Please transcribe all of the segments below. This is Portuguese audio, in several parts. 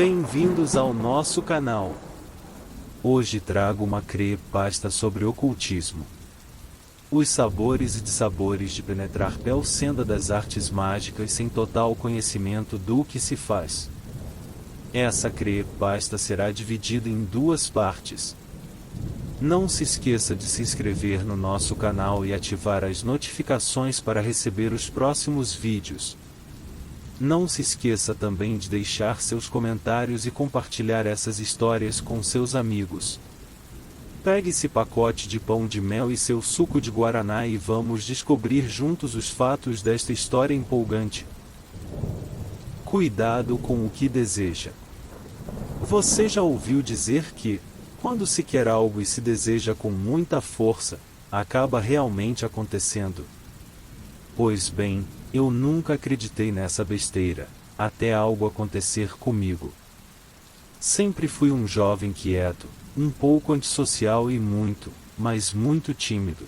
Bem-vindos ao nosso canal. Hoje trago uma creepypasta sobre ocultismo. Os sabores e dissabores de penetrar pela senda das artes mágicas sem total conhecimento do que se faz. Essa creepypasta será dividida em duas partes. Não se esqueça de se inscrever no nosso canal e ativar as notificações para receber os próximos vídeos. Não se esqueça também de deixar seus comentários e compartilhar essas histórias com seus amigos. Pegue esse pacote de pão de mel e seu suco de guaraná e vamos descobrir juntos os fatos desta história empolgante. Cuidado com o que deseja. Você já ouviu dizer que, quando se quer algo e se deseja com muita força, acaba realmente acontecendo? Pois bem, eu nunca acreditei nessa besteira, até algo acontecer comigo. Sempre fui um jovem quieto, um pouco antissocial e muito, mas muito tímido.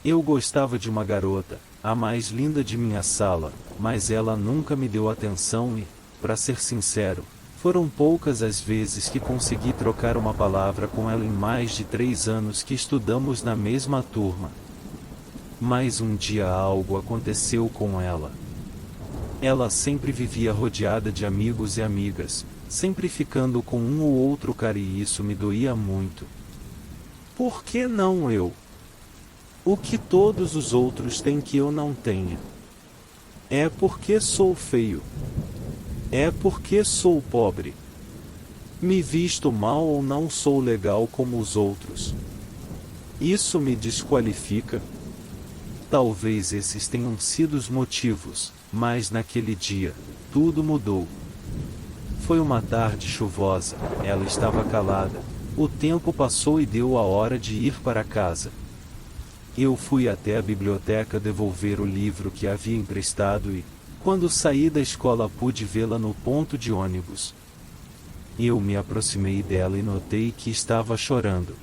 Eu gostava de uma garota, a mais linda de minha sala, mas ela nunca me deu atenção e, para ser sincero, foram poucas as vezes que consegui trocar uma palavra com ela em mais de 3 anos que estudamos na mesma turma. Mas um dia algo aconteceu com ela. Ela sempre vivia rodeada de amigos e amigas, sempre ficando com um ou outro cara e isso me doía muito. Por que não eu? O que todos os outros têm que eu não tenha? É porque sou feio. É porque sou pobre. Me visto mal ou não sou legal como os outros? Isso me desqualifica? Talvez esses tenham sido os motivos, mas naquele dia, tudo mudou. Foi uma tarde chuvosa, ela estava calada, o tempo passou e deu a hora de ir para casa. Eu fui até a biblioteca devolver o livro que havia emprestado e, quando saí da escola pude vê-la no ponto de ônibus. Eu me aproximei dela e notei que estava chorando.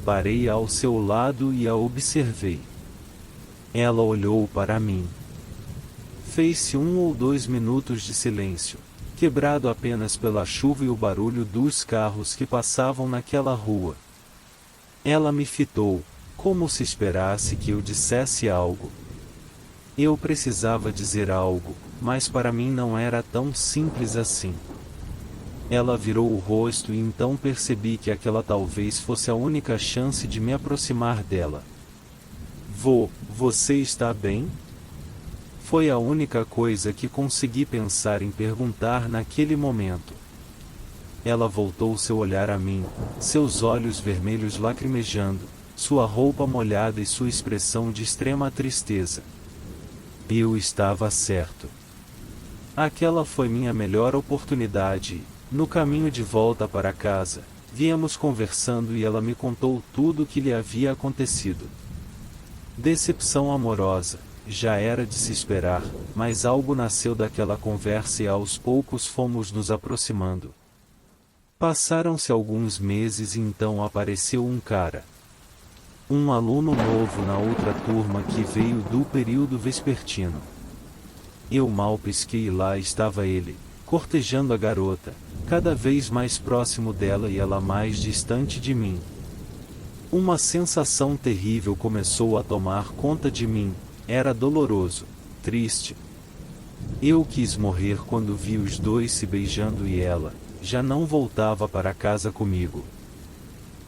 Parei ao seu lado e a observei. Ela olhou para mim. Fez-se 1 ou 2 minutos de silêncio, quebrado apenas pela chuva e o barulho dos carros que passavam naquela rua. Ela me fitou, como se esperasse que eu dissesse algo. Eu precisava dizer algo, mas para mim não era tão simples assim. Ela virou o rosto e então percebi que aquela talvez fosse a única chance de me aproximar dela. Você está bem? Foi a única coisa que consegui pensar em perguntar naquele momento. Ela voltou seu olhar a mim, seus olhos vermelhos lacrimejando, sua roupa molhada e sua expressão de extrema tristeza. Eu estava certo. Aquela foi minha melhor oportunidade e, no caminho de volta para casa, viemos conversando e ela me contou tudo o que lhe havia acontecido. Decepção amorosa, já era de se esperar, mas algo nasceu daquela conversa e aos poucos fomos nos aproximando. Passaram-se alguns meses e então apareceu um cara. Um aluno novo na outra turma que veio do período vespertino. Eu mal pisquei e lá estava ele, cortejando a garota, cada vez mais próximo dela e ela mais distante de mim. Uma sensação terrível começou a tomar conta de mim, era doloroso, triste. Eu quis morrer quando vi os dois se beijando e ela, já não voltava para casa comigo.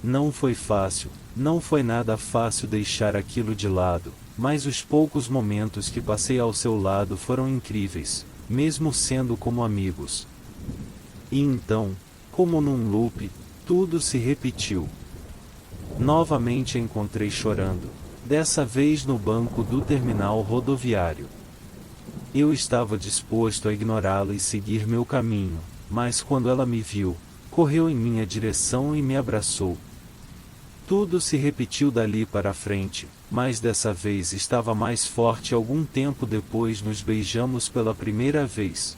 Não foi fácil, não foi nada fácil deixar aquilo de lado, mas os poucos momentos que passei ao seu lado foram incríveis, mesmo sendo como amigos. E então, como num loop, tudo se repetiu. Novamente a encontrei chorando, dessa vez no banco do terminal rodoviário. Eu estava disposto a ignorá-la e seguir meu caminho, mas quando ela me viu, correu em minha direção e me abraçou. Tudo se repetiu dali para frente, mas dessa vez estava mais forte. Algum tempo depois nos beijamos pela primeira vez.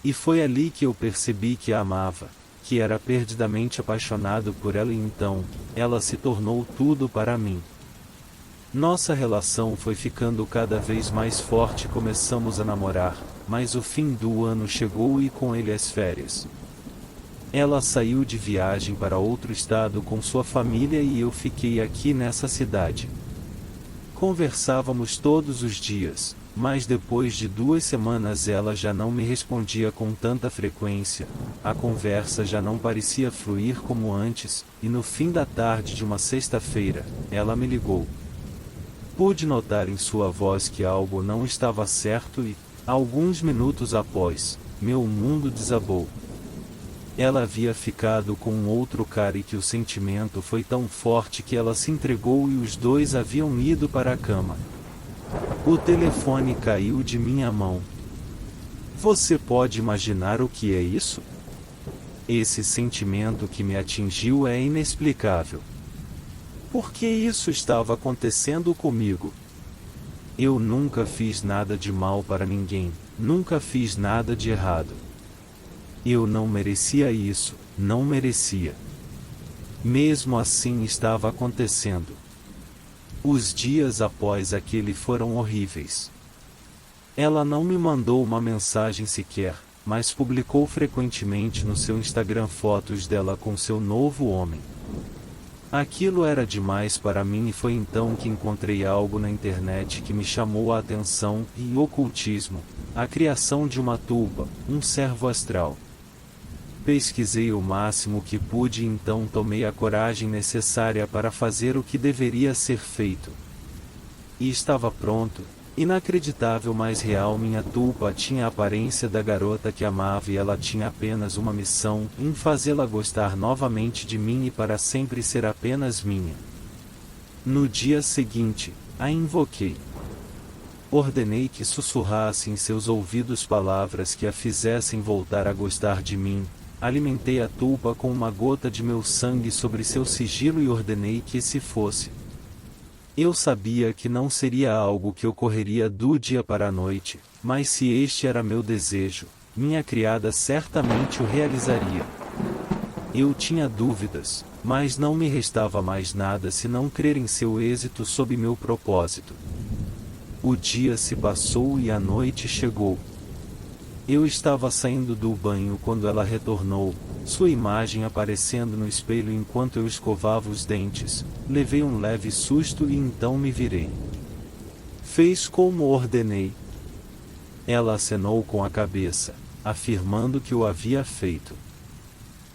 E foi ali que eu percebi que a amava, que era perdidamente apaixonado por ela e então, ela se tornou tudo para mim. Nossa relação foi ficando cada vez mais forte e começamos a namorar, mas o fim do ano chegou e com ele as férias. Ela saiu de viagem para outro estado com sua família e eu fiquei aqui nessa cidade. Conversávamos todos os dias, mas depois de 2 semanas ela já não me respondia com tanta frequência, a conversa já não parecia fluir como antes, e no fim da tarde de uma sexta-feira, ela me ligou. Pude notar em sua voz que algo não estava certo e, alguns minutos após, meu mundo desabou. Ela havia ficado com um outro cara e que o sentimento foi tão forte que ela se entregou e os dois haviam ido para a cama. O telefone caiu de minha mão. Você pode imaginar o que é isso? Esse sentimento que me atingiu é inexplicável. Por que isso estava acontecendo comigo? Eu nunca fiz nada de mal para ninguém, nunca fiz nada de errado. Eu não merecia isso, não merecia. Mesmo assim estava acontecendo. Os dias após aquele foram horríveis. Ela não me mandou uma mensagem sequer, mas publicou frequentemente no seu Instagram fotos dela com seu novo homem. Aquilo era demais para mim e foi então que encontrei algo na internet que me chamou a atenção, e ocultismo, a criação de uma tulpa, um servo astral. Pesquisei o máximo que pude e então tomei a coragem necessária para fazer o que deveria ser feito. E estava pronto. Inacreditável, mas real. Minha tulpa tinha a aparência da garota que amava e ela tinha apenas uma missão, em fazê-la gostar novamente de mim e para sempre ser apenas minha. No dia seguinte, a invoquei. Ordenei que sussurrasse em seus ouvidos palavras que a fizessem voltar a gostar de mim. Alimentei a tulpa com uma gota de meu sangue sobre seu sigilo e ordenei que se fosse. Eu sabia que não seria algo que ocorreria do dia para a noite, mas se este era meu desejo, minha criada certamente o realizaria. Eu tinha dúvidas, mas não me restava mais nada senão crer em seu êxito sob meu propósito. O dia se passou e a noite chegou. Eu estava saindo do banho quando ela retornou, sua imagem aparecendo no espelho enquanto eu escovava os dentes. Levei um leve susto e então me virei. Fez como ordenei. Ela acenou com a cabeça, afirmando que o havia feito.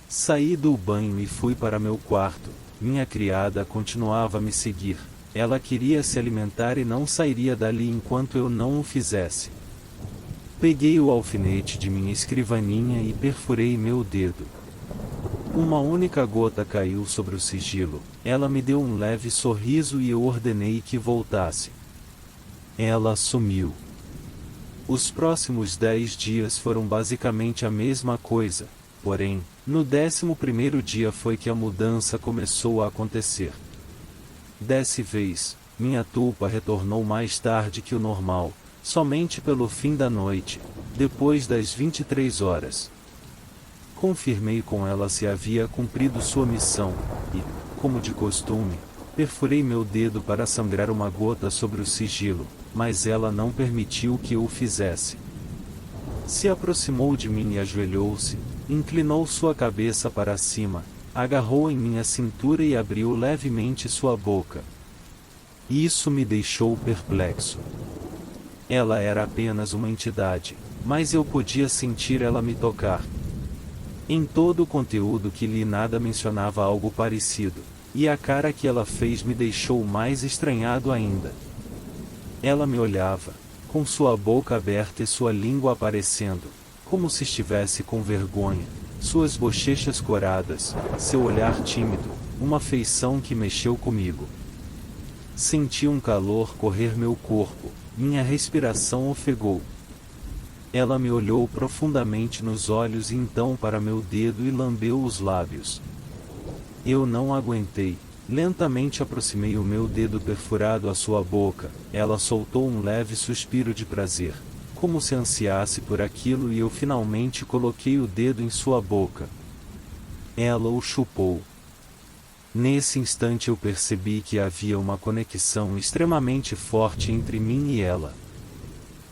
Saí do banho e fui para meu quarto. Minha criada continuava a me seguir. Ela queria se alimentar e não sairia dali enquanto eu não o fizesse. Peguei o alfinete de minha escrivaninha e perfurei meu dedo. Uma única gota caiu sobre o sigilo. Ela me deu um leve sorriso e eu ordenei que voltasse. Ela sumiu. Os próximos 10 dias foram basicamente a mesma coisa, porém, no 11º dia foi que a mudança começou a acontecer. Dessa vez, minha tulpa retornou mais tarde que o normal, somente pelo fim da noite, depois das 23 horas. Confirmei com ela se havia cumprido sua missão, e, como de costume, perfurei meu dedo para sangrar uma gota sobre o sigilo, mas ela não permitiu que eu o fizesse. Se aproximou de mim e ajoelhou-se, inclinou sua cabeça para cima, agarrou em minha cintura e abriu levemente sua boca. Isso me deixou perplexo. Ela era apenas uma entidade, mas eu podia sentir ela me tocar. Em todo o conteúdo que li nada mencionava algo parecido, e a cara que ela fez me deixou mais estranhado ainda. Ela me olhava, com sua boca aberta e sua língua aparecendo, como se estivesse com vergonha, suas bochechas coradas, seu olhar tímido, uma feição que mexeu comigo. Senti um calor correr meu corpo. Minha respiração ofegou. Ela me olhou profundamente nos olhos e então para meu dedo e lambeu os lábios. Eu não aguentei. Lentamente aproximei o meu dedo perfurado à sua boca. Ela soltou um leve suspiro de prazer, como se ansiasse por aquilo, e eu finalmente coloquei o dedo em sua boca. Ela o chupou. Nesse instante eu percebi que havia uma conexão extremamente forte entre mim e ela.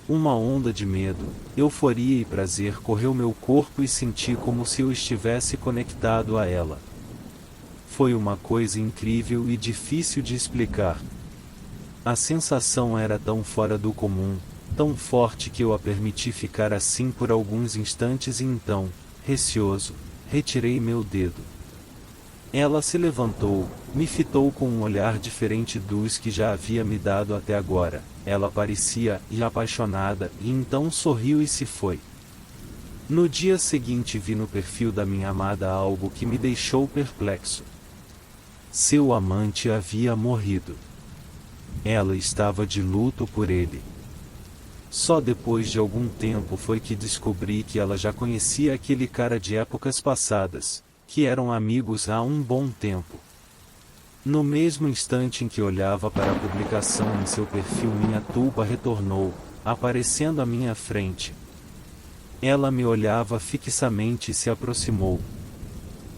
Uma onda de medo, euforia e prazer correu meu corpo e senti como se eu estivesse conectado a ela. Foi uma coisa incrível e difícil de explicar. A sensação era tão fora do comum, tão forte que eu a permiti ficar assim por alguns instantes e então, receoso, retirei meu dedo. Ela se levantou, me fitou com um olhar diferente dos que já havia me dado até agora. Ela parecia apaixonada e então sorriu e se foi. No dia seguinte vi no perfil da minha amada algo que me deixou perplexo. Seu amante havia morrido. Ela estava de luto por ele. Só depois de algum tempo foi que descobri que ela já conhecia aquele cara de épocas passadas, que eram amigos há um bom tempo. No mesmo instante em que olhava para a publicação em seu perfil, minha tulpa retornou, aparecendo à minha frente. Ela me olhava fixamente e se aproximou.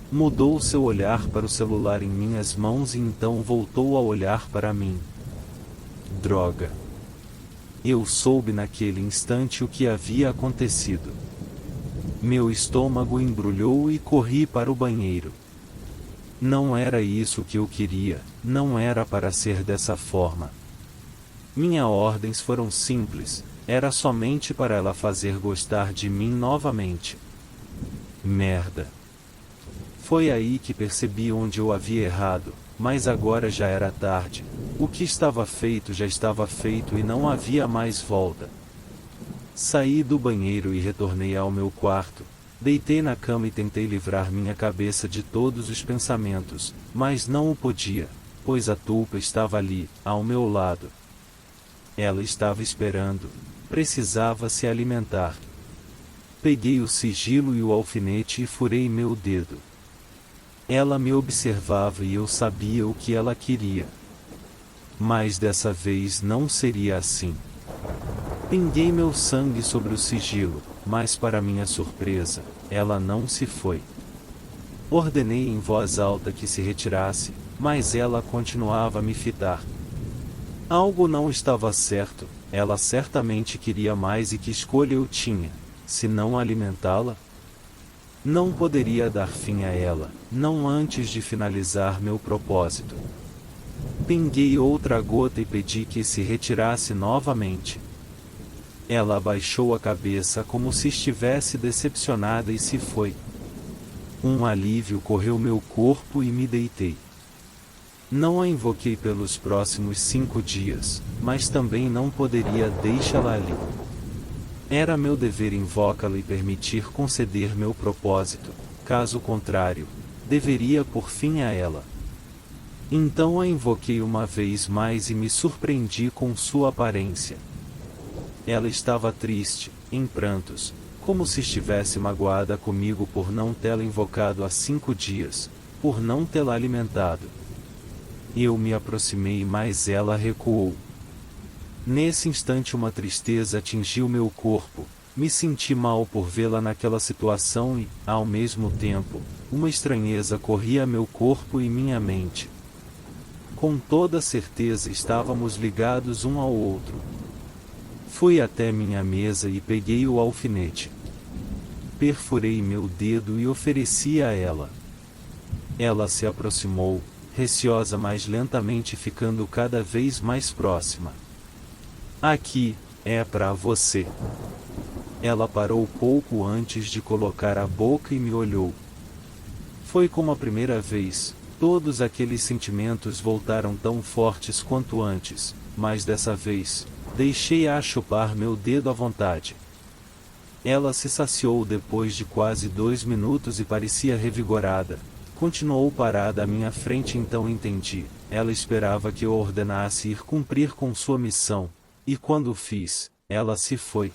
Mudou seu olhar para o celular em minhas mãos e então voltou a olhar para mim. Droga! Eu soube naquele instante o que havia acontecido. Meu estômago embrulhou e corri para o banheiro. Não era isso que eu queria, não era para ser dessa forma. Minhas ordens foram simples, era somente para ela fazer gostar de mim novamente. Merda! Foi aí que percebi onde eu havia errado, mas agora já era tarde. O que estava feito já estava feito e não havia mais volta. Saí do banheiro e retornei ao meu quarto. Deitei na cama e tentei livrar minha cabeça de todos os pensamentos, mas não o podia, pois a tulpa estava ali, ao meu lado. Ela estava esperando, precisava se alimentar. Peguei o sigilo e o alfinete e furei meu dedo. Ela me observava e eu sabia o que ela queria. Mas dessa vez não seria assim. Pinguei meu sangue sobre o sigilo, mas para minha surpresa, ela não se foi. Ordenei em voz alta que se retirasse, mas ela continuava a me fitar. Algo não estava certo, ela certamente queria mais e que escolha eu tinha, se não alimentá-la? Não poderia dar fim a ela, não antes de finalizar meu propósito. Pinguei outra gota e pedi que se retirasse novamente. Ela abaixou a cabeça como se estivesse decepcionada e se foi. Um alívio correu meu corpo e me deitei. Não a invoquei pelos próximos 5 dias, mas também não poderia deixá-la ali. Era meu dever invocá-la e permitir conceder meu propósito, caso contrário, deveria pôr fim a ela. Então a invoquei uma vez mais e me surpreendi com sua aparência. Ela estava triste, em prantos, como se estivesse magoada comigo por não tê-la invocado há 5 dias, por não tê-la alimentado. Eu me aproximei, mas ela recuou. Nesse instante uma tristeza atingiu meu corpo, me senti mal por vê-la naquela situação e, ao mesmo tempo, uma estranheza corria meu corpo e minha mente. Com toda certeza estávamos ligados um ao outro. Fui até minha mesa e peguei o alfinete. Perfurei meu dedo e ofereci a ela. Ela se aproximou, receosa, mas lentamente ficando cada vez mais próxima. Aqui, é pra você. Ela parou pouco antes de colocar a boca e me olhou. Foi como a primeira vez, todos aqueles sentimentos voltaram tão fortes quanto antes, mas dessa vez, deixei-a chupar meu dedo à vontade. Ela se saciou depois de quase 2 minutos e parecia revigorada. Continuou parada à minha frente, então entendi. Ela esperava que eu ordenasse ir cumprir com sua missão, e quando o fiz, ela se foi.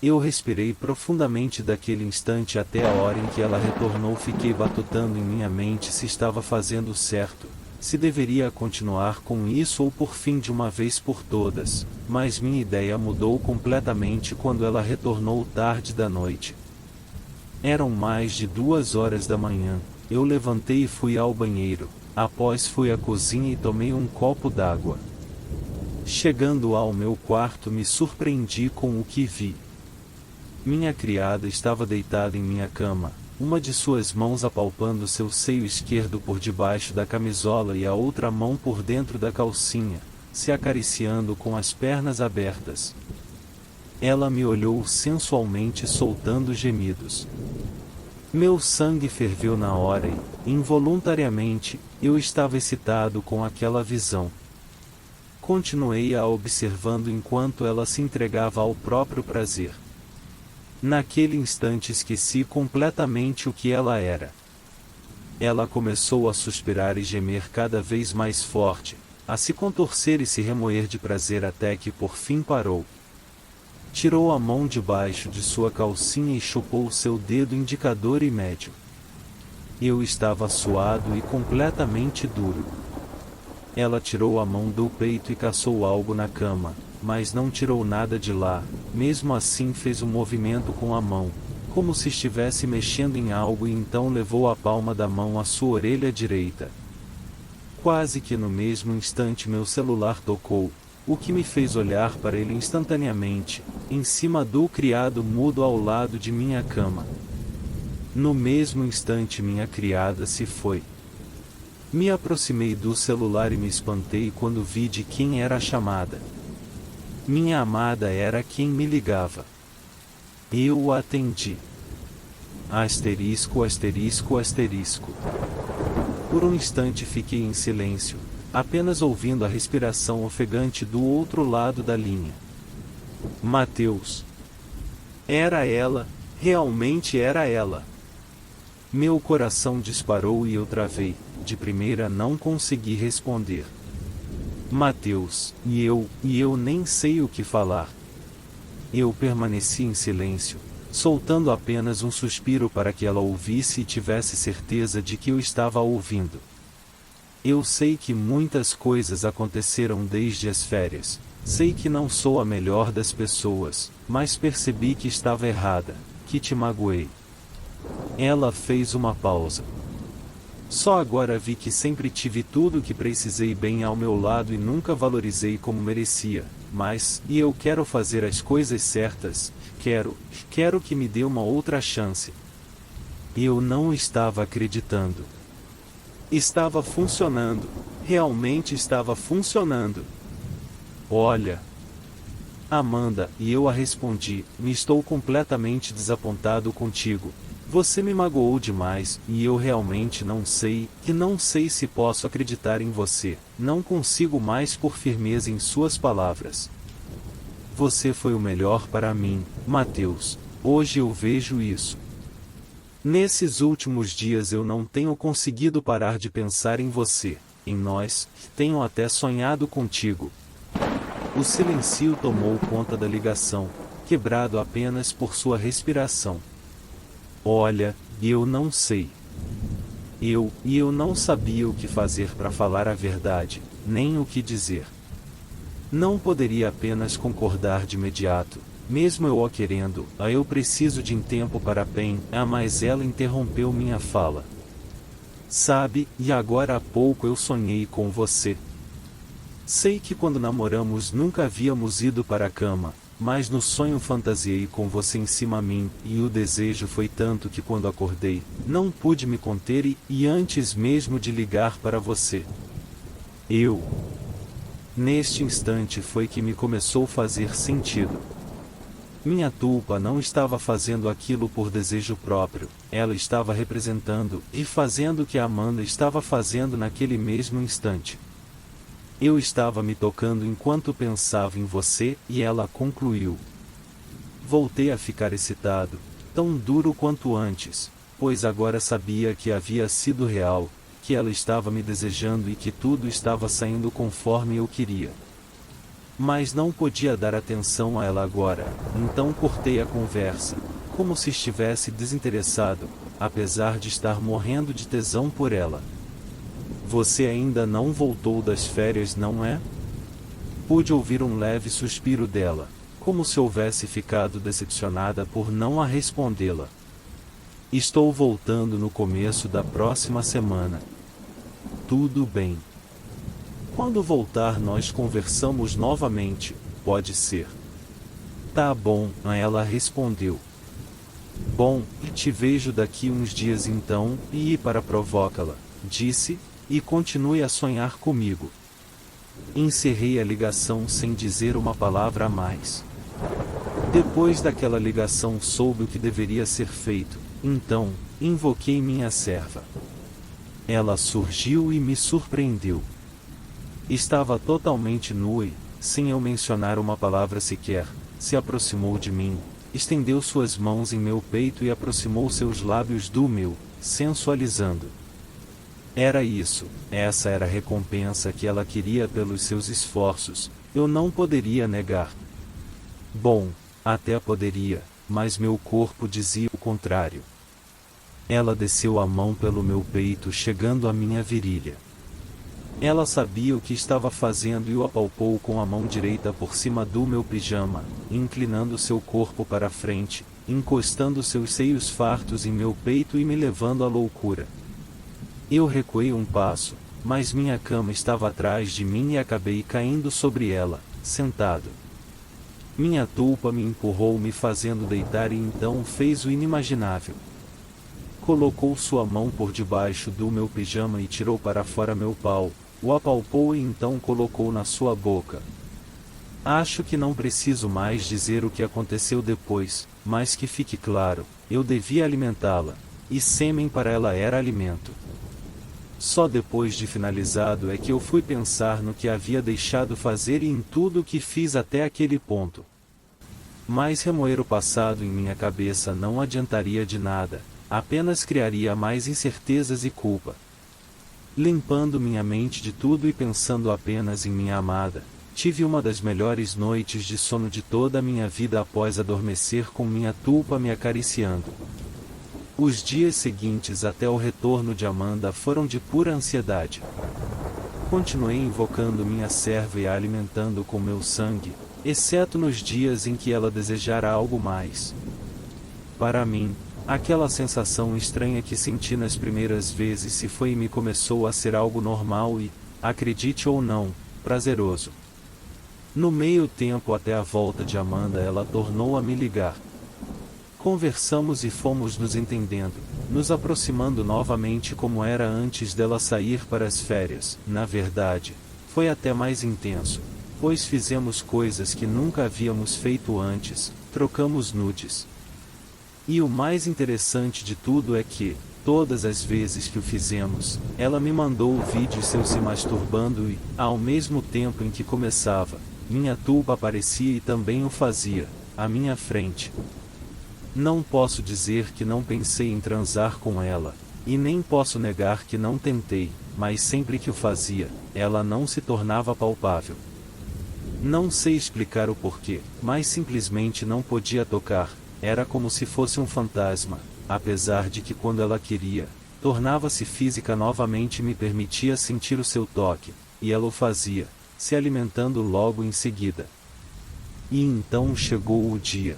Eu respirei profundamente daquele instante até a hora em que ela retornou. Fiquei batutando em minha mente se estava fazendo certo, se deveria continuar com isso ou por fim de uma vez por todas, mas minha ideia mudou completamente quando ela retornou tarde da noite. Eram mais de 2 horas da manhã. eu levantei e fui ao banheiro, após fui à cozinha e tomei um copo d'água. Chegando ao meu quarto me surpreendi com o que vi. Minha criada estava deitada em minha cama, uma de suas mãos apalpando seu seio esquerdo por debaixo da camisola e a outra mão por dentro da calcinha, se acariciando com as pernas abertas. Ela me olhou sensualmente soltando gemidos. Meu sangue ferveu na hora e, involuntariamente, eu estava excitado com aquela visão. Continuei a observando enquanto ela se entregava ao próprio prazer. Naquele instante esqueci completamente o que ela era. Ela começou a suspirar e gemer cada vez mais forte, a se contorcer e se remoer de prazer até que por fim parou. Tirou a mão debaixo de sua calcinha e chupou seu dedo indicador e médio. Eu estava suado e completamente duro. Ela tirou a mão do peito e caçou algo na cama, mas não tirou nada de lá, mesmo assim fez um movimento com a mão, como se estivesse mexendo em algo e então levou a palma da mão à sua orelha direita. Quase que no mesmo instante meu celular tocou, o que me fez olhar para ele instantaneamente, em cima do criado mudo ao lado de minha cama. No mesmo instante minha criada se foi. Me aproximei do celular e me espantei quando vi de quem era a chamada. Minha amada era quem me ligava. Eu o atendi. Asterisco, asterisco, asterisco. Por um instante fiquei em silêncio, apenas ouvindo a respiração ofegante do outro lado da linha. Mateus. Era ela, realmente era ela. Meu coração disparou e eu travei, de primeira não consegui responder. Mateus, e eu nem sei o que falar. Eu permaneci em silêncio, soltando apenas um suspiro para que ela ouvisse e tivesse certeza de que eu estava ouvindo. Eu sei que muitas coisas aconteceram desde as férias, sei que não sou a melhor das pessoas, mas percebi que estava errada, que te magoei. Ela fez uma pausa. Só agora vi que sempre tive tudo o que precisei bem ao meu lado e nunca valorizei como merecia, mas, e eu quero fazer as coisas certas, quero que me dê uma outra chance. Eu não estava acreditando. Estava funcionando, realmente estava funcionando. Olha, Amanda, e eu a respondi, me estou completamente desapontado contigo. Você me magoou demais, e eu realmente não sei se posso acreditar em você, não consigo mais pôr firmeza em suas palavras. Você foi o melhor para mim, Mateus, hoje eu vejo isso. Nesses últimos dias eu não tenho conseguido parar de pensar em você, em nós, tenho até sonhado contigo. O silêncio tomou conta da ligação, quebrado apenas por sua respiração. Olha, eu não sei. Eu não sabia o que fazer para falar a verdade, nem o que dizer. Não poderia apenas concordar de imediato, mesmo eu o querendo, eu preciso de um tempo para bem, mas ela interrompeu minha fala. Sabe, e agora há pouco eu sonhei com você. Sei que quando namoramos nunca havíamos ido para a cama, mas no sonho fantasiei com você em cima a mim, e o desejo foi tanto que quando acordei, não pude me conter e antes mesmo de ligar para você. Neste instante foi que me começou a fazer sentido. Minha tulpa não estava fazendo aquilo por desejo próprio, ela estava representando e fazendo o que a Amanda estava fazendo naquele mesmo instante. Eu estava me tocando enquanto pensava em você, e ela concluiu. Voltei a ficar excitado, tão duro quanto antes, pois agora sabia que havia sido real, que ela estava me desejando e que tudo estava saindo conforme eu queria. Mas não podia dar atenção a ela agora, então cortei a conversa, como se estivesse desinteressado, apesar de estar morrendo de tesão por ela. Você ainda não voltou das férias, não é? Pude ouvir um leve suspiro dela, como se houvesse ficado decepcionada por não a respondê-la. Estou voltando no começo da próxima semana. Tudo bem. Quando voltar nós conversamos novamente, pode ser? Tá bom, ela respondeu. Bom, te vejo daqui uns dias então, e para provocá-la, disse, e continue a sonhar comigo. Encerrei a ligação sem dizer uma palavra a mais. Depois daquela ligação soube o que deveria ser feito, então, invoquei minha serva. Ela surgiu e me surpreendeu. Estava totalmente nua e, sem eu mencionar uma palavra sequer, se aproximou de mim, estendeu suas mãos em meu peito e aproximou seus lábios do meu, sensualizando. Era isso, essa era a recompensa que ela queria pelos seus esforços, eu não poderia negar. Bom, até poderia, mas meu corpo dizia o contrário. Ela desceu a mão pelo meu peito chegando à minha virilha. Ela sabia o que estava fazendo e o apalpou com a mão direita por cima do meu pijama, inclinando seu corpo para a frente, encostando seus seios fartos em meu peito e me levando à loucura. Eu recuei um passo, mas minha cama estava atrás de mim e acabei caindo sobre ela, sentado. Minha tulpa me empurrou me fazendo deitar e então fez o inimaginável. Colocou sua mão por debaixo do meu pijama e tirou para fora meu pau, o apalpou e então colocou na sua boca. Acho que não preciso mais dizer o que aconteceu depois, mas que fique claro, eu devia alimentá-la, e sêmen para ela era alimento. Só depois de finalizado é que eu fui pensar no que havia deixado fazer e em tudo o que fiz até aquele ponto. Mas remoer o passado em minha cabeça não adiantaria de nada, apenas criaria mais incertezas e culpa. Limpando minha mente de tudo e pensando apenas em minha amada, tive uma das melhores noites de sono de toda a minha vida após adormecer com minha tulpa me acariciando. Os dias seguintes até o retorno de Amanda foram de pura ansiedade. Continuei invocando minha serva e a alimentando com meu sangue, exceto nos dias em que ela desejara algo mais. Para mim, aquela sensação estranha que senti nas primeiras vezes se foi e me começou a ser algo normal e, acredite ou não, prazeroso. No meio tempo até a volta de Amanda ela tornou a me ligar. Conversamos e fomos nos entendendo, nos aproximando novamente como era antes dela sair para as férias. Na verdade, foi até mais intenso, pois fizemos coisas que nunca havíamos feito antes, trocamos nudes. E o mais interessante de tudo é que, todas as vezes que o fizemos, ela me mandou o vídeo seu se masturbando e, ao mesmo tempo em que começava, minha tulpa aparecia e também o fazia, à minha frente. Não posso dizer que não pensei em transar com ela, e nem posso negar que não tentei, mas sempre que o fazia, ela não se tornava palpável. Não sei explicar o porquê, mas simplesmente não podia tocar. Era como se fosse um fantasma, apesar de que quando ela queria, tornava-se física novamente e me permitia sentir o seu toque, e ela o fazia, se alimentando logo em seguida. E então chegou o dia.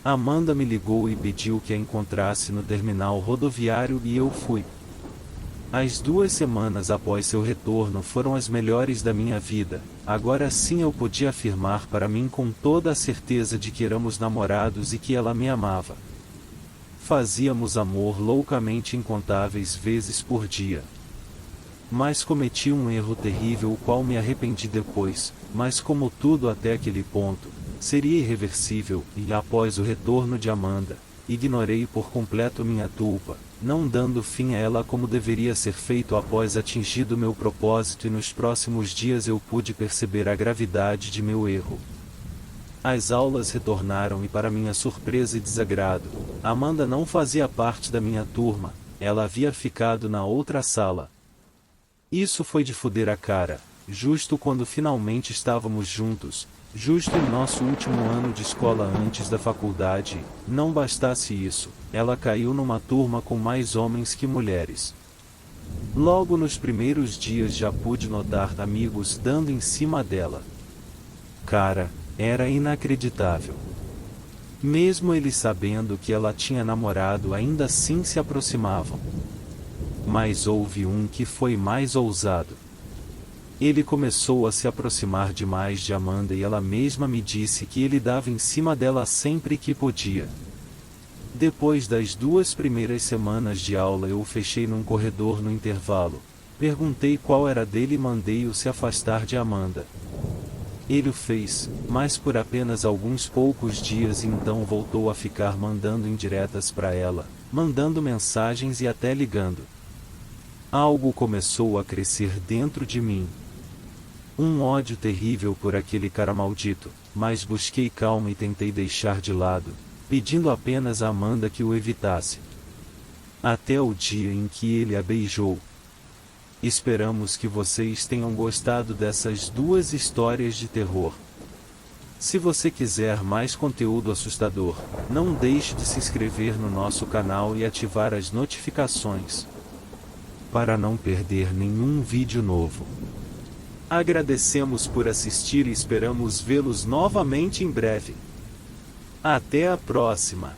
Amanda me ligou e pediu que a encontrasse no terminal rodoviário e eu fui. As 2 semanas após seu retorno foram as melhores da minha vida, agora sim eu podia afirmar para mim com toda a certeza de que éramos namorados e que ela me amava. Fazíamos amor loucamente incontáveis vezes por dia. Mas cometi um erro terrível o qual me arrependi depois, mas como tudo até aquele ponto, seria irreversível, e após o retorno de Amanda, ignorei por completo minha tulpa, não dando fim a ela como deveria ser feito após atingido meu propósito e nos próximos dias eu pude perceber a gravidade de meu erro. As aulas retornaram e para minha surpresa e desagrado, Amanda não fazia parte da minha turma, ela havia ficado na outra sala. Isso foi de fuder a cara, justo quando finalmente estávamos juntos, justo em nosso último ano de escola antes da faculdade, não bastasse isso, ela caiu numa turma com mais homens que mulheres. Logo nos primeiros dias já pude notar amigos dando em cima dela. Cara, era inacreditável. Mesmo ele sabendo que ela tinha namorado, ainda assim se aproximavam. Mas houve um que foi mais ousado. Ele começou a se aproximar demais de Amanda e ela mesma me disse que ele dava em cima dela sempre que podia. Depois das 2 primeiras semanas de aula eu o fechei num corredor no intervalo, perguntei qual era dele e mandei-o se afastar de Amanda. Ele o fez, mas por apenas alguns poucos dias e então voltou a ficar mandando indiretas para ela, mandando mensagens e até ligando. Algo começou a crescer dentro de mim. Um ódio terrível por aquele cara maldito, mas busquei calma e tentei deixar de lado, pedindo apenas a Amanda que o evitasse. Até o dia em que ele a beijou. Esperamos que vocês tenham gostado dessas 2 histórias de terror. Se você quiser mais conteúdo assustador, não deixe de se inscrever no nosso canal e ativar as notificações, para não perder nenhum vídeo novo. Agradecemos por assistir e esperamos vê-los novamente em breve. Até a próxima!